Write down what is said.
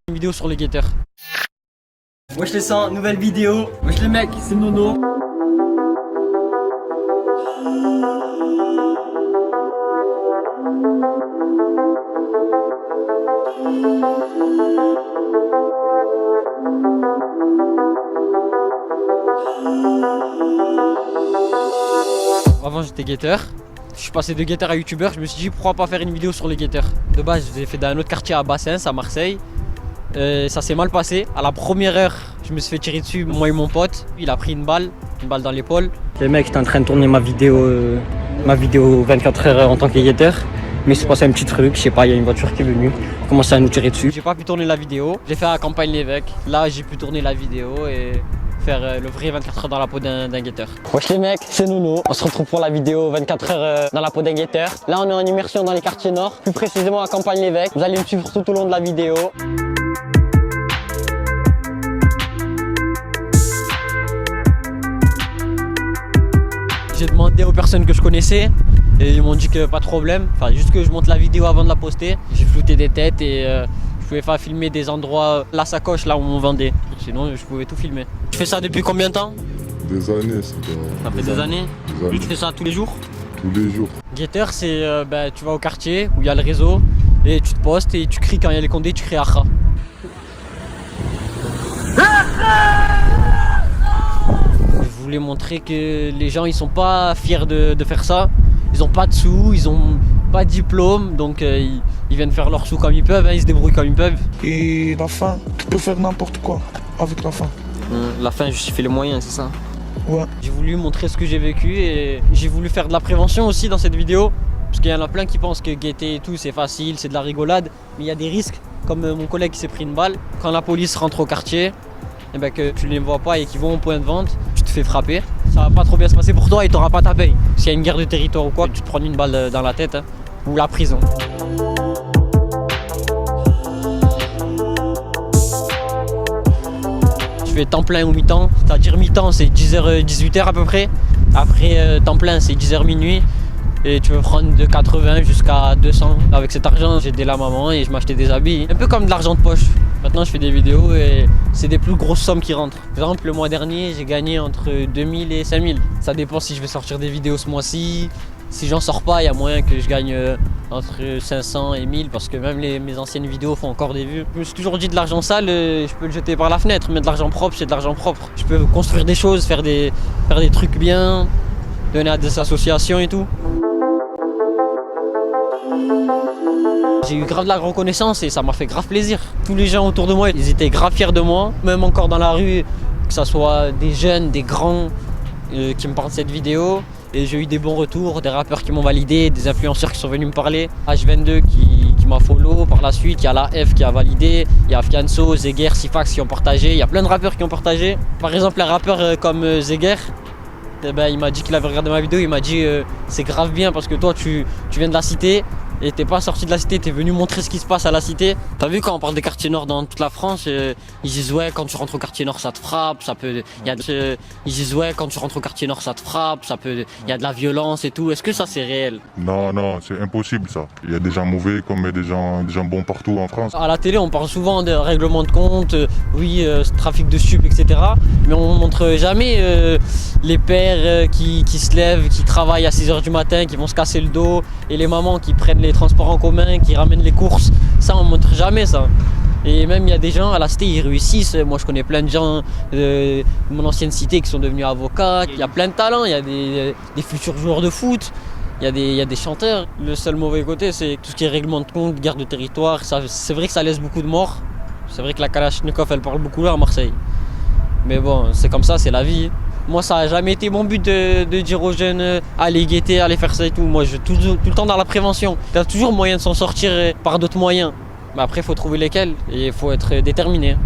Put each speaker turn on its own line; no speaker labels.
Une vidéo sur les guetteurs. Wesh les sangs, nouvelle vidéo. Wesh les mecs, c'est Nono. Avant j'étais guetteur. Je suis passé de guetteur à youtubeur. Je me suis dit pourquoi pas faire une vidéo sur les guetteurs. De base je l'ai fait dans un autre quartier à Bassins, à Marseille. Ça s'est mal passé. À la première heure, je me suis fait tirer dessus, moi et mon pote. Il a pris une balle dans l'épaule. Les mecs, j'étais en train de tourner ma vidéo 24 heures en tant que guetteur. Mais il s'est passé un petit truc, je sais pas, il y a une voiture qui est venue, a commencé à nous tirer dessus. J'ai pas pu tourner la vidéo, j'ai fait à Campagne-l'Évêque. Là, j'ai pu tourner la vidéo et faire le vrai 24 heures dans la peau d'un guetteur. Wesh les mecs, c'est Nono. On se retrouve pour la vidéo 24 heures dans la peau d'un guetteur. Là, on est en immersion dans les quartiers nord, plus précisément à Campagne-l'Évêque. Vous allez me suivre tout au long de la vidéo. J'ai demandé aux personnes que je connaissais et ils m'ont dit que pas de problème, enfin juste que je monte la vidéo avant de la poster. J'ai flouté des têtes et je pouvais pas filmer des endroits, la sacoche là où on vendait, sinon je pouvais tout filmer. Tu fais ça depuis combien de temps?
Des années,
ça fait des années. Tu fais ça tous les jours?
Tous les jours.
Guetteur c'est tu vas au quartier où il y a le réseau et tu te postes et tu cries quand il y a les condés, tu cries Akha. Je voulais montrer que les gens ils sont pas fiers de faire ça. Ils ont pas de sous, ils ont pas de diplôme, donc ils viennent faire leurs sous comme ils peuvent, hein, ils se débrouillent comme ils peuvent.
Et la fin, tu peux faire n'importe quoi avec la fin.
La fin justifie les moyens, c'est ça?
Ouais.
J'ai voulu montrer ce que j'ai vécu et j'ai voulu faire de la prévention aussi dans cette vidéo. Parce qu'il y en a plein qui pensent que guetter et tout c'est facile, c'est de la rigolade. Mais il y a des risques, comme mon collègue qui s'est pris une balle. Quand la police rentre au quartier, et que tu ne les vois pas et qu'ils vont au point de vente, tu te fais frapper. Ça va pas trop bien se passer pour toi et tu n'auras pas ta paye. S'il y a une guerre de territoire ou quoi, tu te prends une balle dans la tête, hein, ou la prison. Tu fais temps plein ou mi-temps, c'est-à-dire mi-temps c'est 10h, 18h à peu près. Après temps plein c'est 10h minuit. Et tu peux prendre de 80 jusqu'à 200. Avec cet argent, j'ai aidé la maman et je m'achetais des habits. Un peu comme de l'argent de poche. Maintenant, je fais des vidéos et c'est des plus grosses sommes qui rentrent. Par exemple, le mois dernier, j'ai gagné entre 2000 et 5000. Ça dépend si je vais sortir des vidéos ce mois-ci. Si j'en sors pas, il y a moyen que je gagne entre 500 et 1000 parce que même mes anciennes vidéos font encore des vues. Je me suis toujours dit de l'argent sale, je peux le jeter par la fenêtre. Mais de l'argent propre, c'est de l'argent propre. Je peux construire des choses, faire des trucs bien, donner à des associations et tout. J'ai eu grave de la reconnaissance et ça m'a fait grave plaisir. Tous les gens autour de moi, ils étaient grave fiers de moi. Même encore dans la rue, que ce soit des jeunes, des grands qui me parlent de cette vidéo. Et j'ai eu des bons retours, des rappeurs qui m'ont validé, des influenceurs qui sont venus me parler. H22 qui m'a follow par la suite, il y a la F qui a validé, il y a Fianso, Zeger, Sifax qui ont partagé. Il y a plein de rappeurs qui ont partagé. Par exemple, un rappeur comme Zeger, il m'a dit qu'il avait regardé ma vidéo, il m'a dit c'est grave bien parce que toi tu viens de la cité et t'es pas sorti de la cité, t'es venu montrer ce qui se passe à la cité. T'as vu quand on parle des quartiers nord dans toute la France, ils disent ouais quand tu rentres au quartier nord ça te frappe, ça peut, ils disent ouais quand tu rentres au quartier nord ça te frappe, ça peut, il y a de la violence et tout. Est-ce que ça c'est réel?
Non, c'est impossible ça. Il y a des gens mauvais comme il y a des gens bons partout en France.
À la télé on parle souvent de règlement de compte, trafic de stupes, etc. Mais on montre jamais les pères qui se lèvent, qui travaillent à 6h du matin, qui vont se casser le dos, et les mamans qui prennent les transports en commun, qui ramènent les courses. Ça on montre jamais ça. Et même il y a des gens à la cité, ils réussissent. Moi je connais plein de gens de mon ancienne cité qui sont devenus avocats. Il y a plein de talents, il y a des futurs joueurs de foot, il y a des chanteurs. Le seul mauvais côté c'est tout ce qui est règlement de compte, guerre de territoire. C'est vrai que ça laisse beaucoup de morts. C'est vrai que la Kalachnikov elle parle beaucoup là à Marseille. Mais bon, c'est comme ça, c'est la vie. Moi ça n'a jamais été mon but de dire aux jeunes allez guetter, allez faire ça et tout. Moi je suis tout le temps dans la prévention. Il y a toujours moyen de s'en sortir par d'autres moyens. Mais après il faut trouver lesquels et il faut être déterminé.